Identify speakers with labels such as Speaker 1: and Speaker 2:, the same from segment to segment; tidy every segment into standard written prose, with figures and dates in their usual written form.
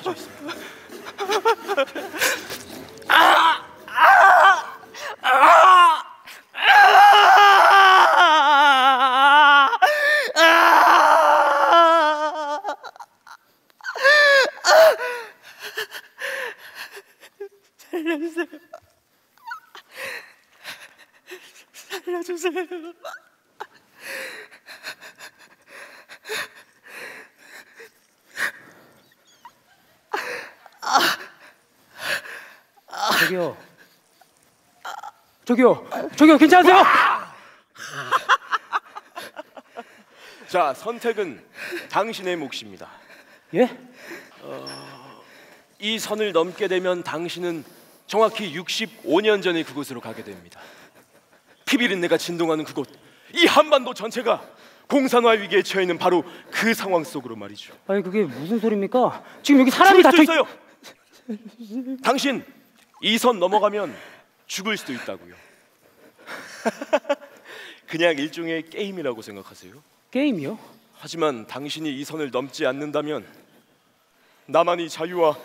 Speaker 1: 빠져 있습니다.
Speaker 2: 살려주세요. 살려주세요. 저기요, 괜찮으세요?
Speaker 1: 자, 선택은 당신의 몫입니다.
Speaker 2: 예?
Speaker 1: 이 선을 넘게 되면 당신은 정확히 65년 전에 그곳으로 가게 됩니다. 피비린내가 진동하는 그곳, 이 한반도 전체가 공산화 위기에 처해 있는 바로 그 상황 속으로 말이죠.
Speaker 2: 아니 그게 무슨 소리입니까? 지금 여기 사람이 다쳐
Speaker 1: 있어요. 당신 이 선 넘어가면 죽을 수도 있다고요. 그냥 일종의 게임이라고 생각하세요?
Speaker 2: 게임이요?
Speaker 1: 하지만 당신이 이 선을 넘지 않는다면 남한의 자유와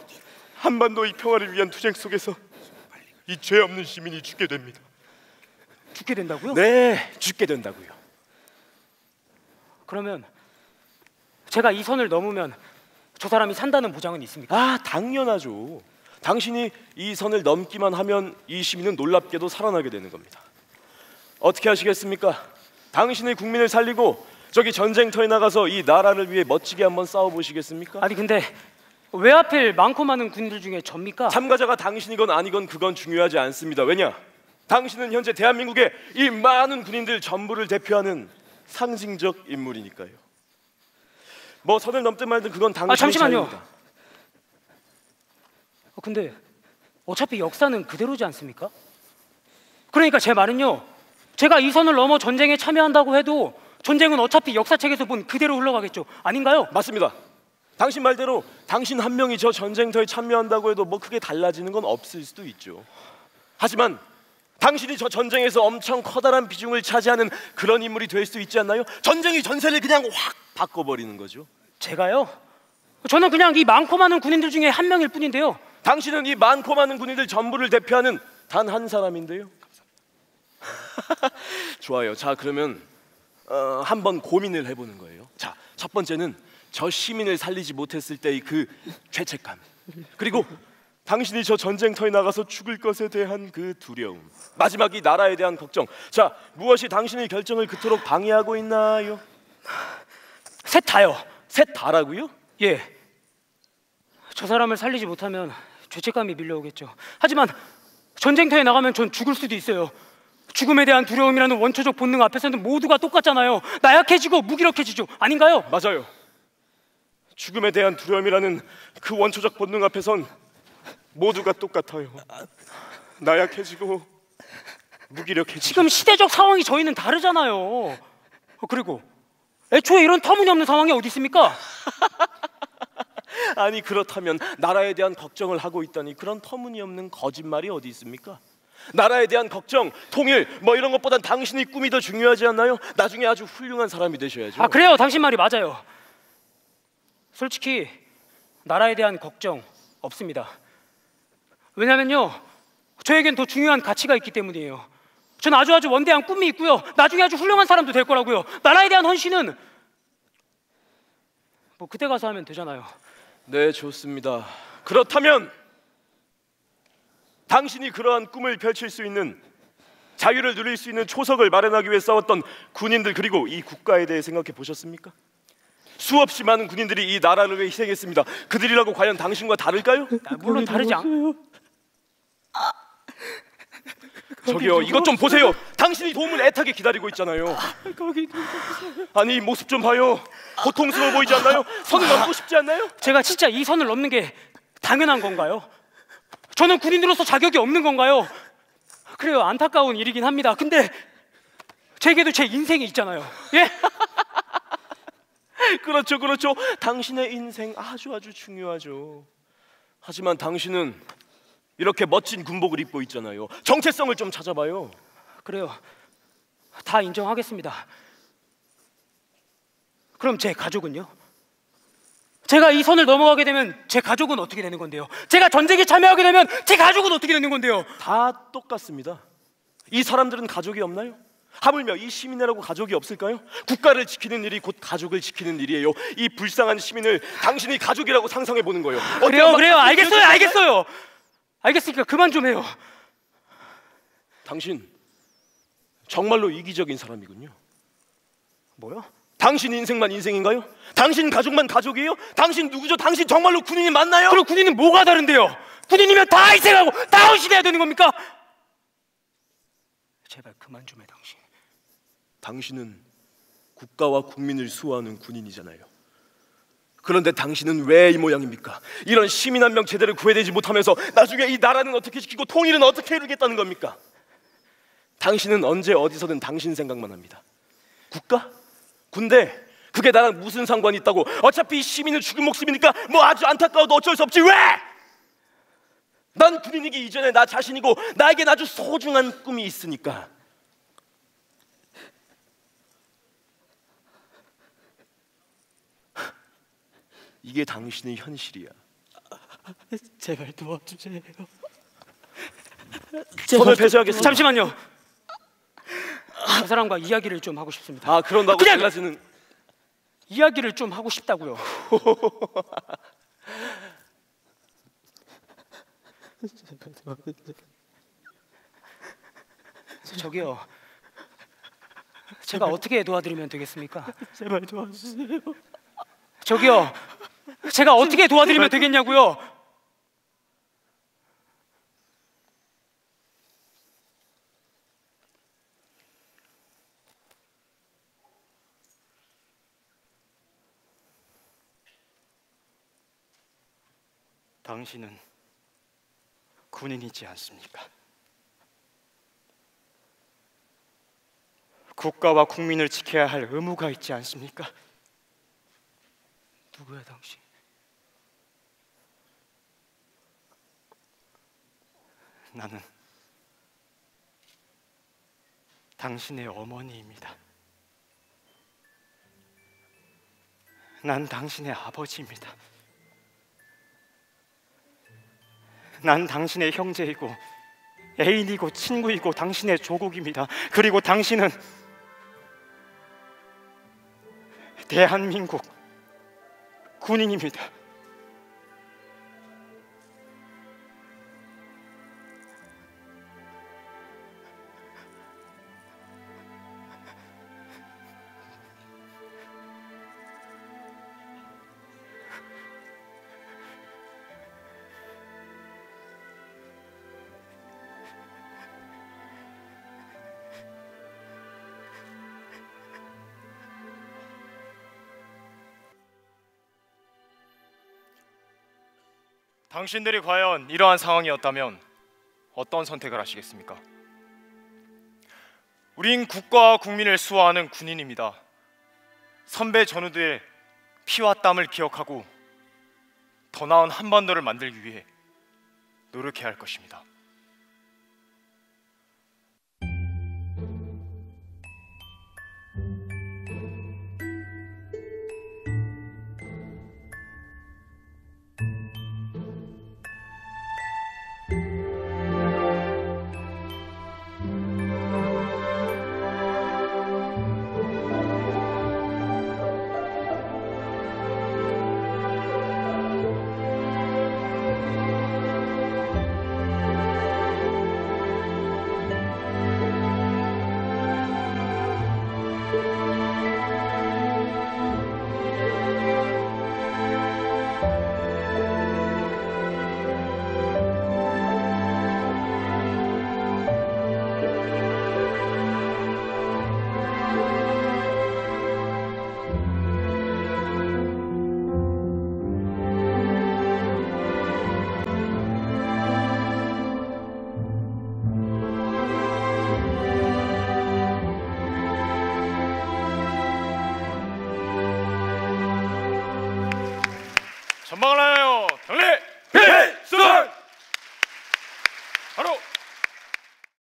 Speaker 1: 한반도의 평화를 위한 투쟁 속에서 이 죄 없는 시민이 죽게 됩니다.
Speaker 2: 죽게 된다고요?
Speaker 1: 네, 죽게 된다고요.
Speaker 2: 그러면 제가 이 선을 넘으면 저 사람이 산다는 보장은 있습니까?
Speaker 1: 아, 당연하죠. 당신이 이 선을 넘기만 하면 이 시민은 놀랍게도 살아나게 되는 겁니다. 어떻게 하시겠습니까? 당신의 국민을 살리고 저기 전쟁터에 나가서 이 나라를 위해 멋지게 한번 싸워보시겠습니까?
Speaker 2: 아니 근데 왜 하필 많고 많은 군인들 중에 접니까?
Speaker 1: 참가자가 당신이건 아니건 그건 중요하지 않습니다. 왜냐? 당신은 현재 대한민국의 이 많은 군인들 전부를 대표하는 상징적 인물이니까요. 뭐 선을 넘든 말든 그건 당신의
Speaker 2: 잠시만요.
Speaker 1: 자유입니다.
Speaker 2: 근데 어차피 역사는 그대로지 않습니까? 그러니까 제 말은요, 제가 이 선을 넘어 전쟁에 참여한다고 해도 전쟁은 어차피 역사책에서 본 그대로 흘러가겠죠. 아닌가요?
Speaker 1: 맞습니다. 당신 말대로 당신 한 명이 저 전쟁터에 참여한다고 해도 뭐 크게 달라지는 건 없을 수도 있죠. 하지만 당신이 저 전쟁에서 엄청 커다란 비중을 차지하는 그런 인물이 될 수 있지 않나요? 전쟁이 전세를 그냥 확 바꿔버리는 거죠.
Speaker 2: 제가요? 저는 그냥 이 많고 많은 군인들 중에 한 명일 뿐인데요.
Speaker 1: 당신은 이 많고 많은 군인들 전부를 대표하는 단 한 사람인데요. 좋아요. 자, 그러면 한번 고민을 해보는 거예요. 자, 첫 번째는 저 시민을 살리지 못했을 때의 그 죄책감, 그리고 당신이 저 전쟁터에 나가서 죽을 것에 대한 그 두려움, 마지막 이 나라에 대한 걱정. 자, 무엇이 당신의 결정을 그토록 방해하고 있나요?
Speaker 2: 셋 다요.
Speaker 1: 셋 다라고요?
Speaker 2: 예. 저 사람을 살리지 못하면 죄책감이 밀려오겠죠. 하지만 전쟁터에 나가면 전 죽을 수도 있어요. 죽음에 대한 두려움이라는 원초적 본능 앞에서는 모두가 똑같잖아요. 나약해지고 무기력해지죠. 아닌가요?
Speaker 1: 맞아요. 죽음에 대한 두려움이라는 그 원초적 본능 앞에선 모두가 똑같아요. 나약해지고 무기력해지고.
Speaker 2: 지금 시대적 상황이 저희는 다르잖아요. 그리고 애초에 이런 터무니없는 상황이 어디 있습니까?
Speaker 1: 아니 그렇다면 나라에 대한 걱정을 하고 있다니 그런 터무니없는 거짓말이 어디 있습니까? 나라에 대한 걱정, 통일 뭐 이런 것보단 당신의 꿈이 더 중요하지 않나요? 나중에 아주 훌륭한 사람이 되셔야죠.
Speaker 2: 아 그래요, 당신 말이 맞아요. 솔직히 나라에 대한 걱정 없습니다. 왜냐면요, 저에겐 더 중요한 가치가 있기 때문이에요. 전 아주 원대한 꿈이 있고요, 나중에 아주 훌륭한 사람도 될 거라고요. 나라에 대한 헌신은 뭐 그때 가서 하면 되잖아요.
Speaker 1: 네, 좋습니다. 그렇다면 당신이 그러한 꿈을 펼칠 수 있는, 자유를 누릴 수 있는 초석을 마련하기 위해 싸웠던 군인들 그리고 이 국가에 대해 생각해 보셨습니까? 수없이 많은 군인들이 이 나라를 위해 희생했습니다. 그들이라고 과연 당신과 다를까요?
Speaker 2: 물론 다르지 않...
Speaker 1: 저기요, 이것 좀 보세요. 당신이 도움을 애타게 기다리고 있잖아요. 아니 이 모습 좀 봐요. 고통스러워 보이지 않나요? 선을 넘고 싶지 않나요?
Speaker 2: 제가 진짜 이 선을 넘는 게 당연한 건가요? 저는 군인으로서 자격이 없는 건가요? 그래요, 안타까운 일이긴 합니다. 근데 제게도 제 인생이 있잖아요. 예?
Speaker 1: 그렇죠, 그렇죠. 당신의 인생 아주 중요하죠. 하지만 당신은 이렇게 멋진 군복을 입고 있잖아요. 정체성을 좀 찾아봐요.
Speaker 2: 그래요, 다 인정하겠습니다. 그럼 제 가족은요? 제가 이 선을 넘어가게 되면 제 가족은 어떻게 되는 건데요? 제가 전쟁에 참여하게 되면 제 가족은 어떻게 되는 건데요?
Speaker 1: 다 똑같습니다. 이 사람들은 가족이 없나요? 하물며 이 시민이라고 가족이 없을까요? 국가를 지키는 일이 곧 가족을 지키는 일이에요. 이 불쌍한 시민을 당신이 가족이라고 상상해 보는 거예요.
Speaker 2: 그래요. 알겠어요. 알겠으니까 그만 좀 해요.
Speaker 1: 당신 정말로 이기적인 사람이군요.
Speaker 2: 뭐요?
Speaker 1: 당신 인생만 인생인가요? 당신 가족만 가족이에요? 당신 누구죠? 당신 정말로 군인이 맞나요?
Speaker 2: 그럼 군인은 뭐가 다른데요? 군인이면 다 희생하고 다 헌신해야 되는 겁니까? 제발 그만 좀 해, 당신.
Speaker 1: 당신은 국가와 국민을 수호하는 군인이잖아요. 그런데 당신은 왜 이 모양입니까? 이런 시민 한 명 제대로 구해내지 못하면서 나중에 이 나라는 어떻게 지키고 통일은 어떻게 이루겠다는 겁니까? 당신은 언제 어디서든 당신 생각만 합니다. 국가? 군대? 그게 나랑 무슨 상관이 있다고? 어차피 시민을 죽인 목숨이니까 뭐 아주 안타까워도 어쩔 수 없지. 왜? 난 군인이기 이전에 나 자신이고 나에겐 아주 소중한 꿈이 있으니까. 이게 당신의 현실이야.
Speaker 2: 제발 도와주세요.
Speaker 1: 손을 폐쇄하겠습니다.
Speaker 2: 잠시만요. 그 사람과 이야기를 좀 하고 싶습니다.
Speaker 1: 아, 그런다고
Speaker 2: 그냥
Speaker 1: 달라지는
Speaker 2: 이야기를 좀 하고 싶다고요. 저기요. 제가 어떻게 도와드리면 되겠습니까?
Speaker 3: 제발 도와주세요.
Speaker 2: 저기요. 제가 어떻게 도와드리면 되겠냐고요?
Speaker 3: 당신은 군인이지 않습니까? 국가와 국민을 지켜야 할 의무가 있지 않습니까?
Speaker 2: 누구야 당신?
Speaker 3: 나는 당신의 어머니입니다. 난 당신의 아버지입니다. 난 당신의 형제이고 애인이고 친구이고 당신의 조국입니다. 그리고 당신은 대한민국 군인입니다.
Speaker 4: 당신들이 과연 이러한 상황이었다면 어떤 선택을 하시겠습니까? 우린 국가와 국민을 수호하는 군인입니다. 선배 전우들의 피와 땀을 기억하고 더 나은 한반도를 만들기 위해 노력해야 할 것입니다. 전방을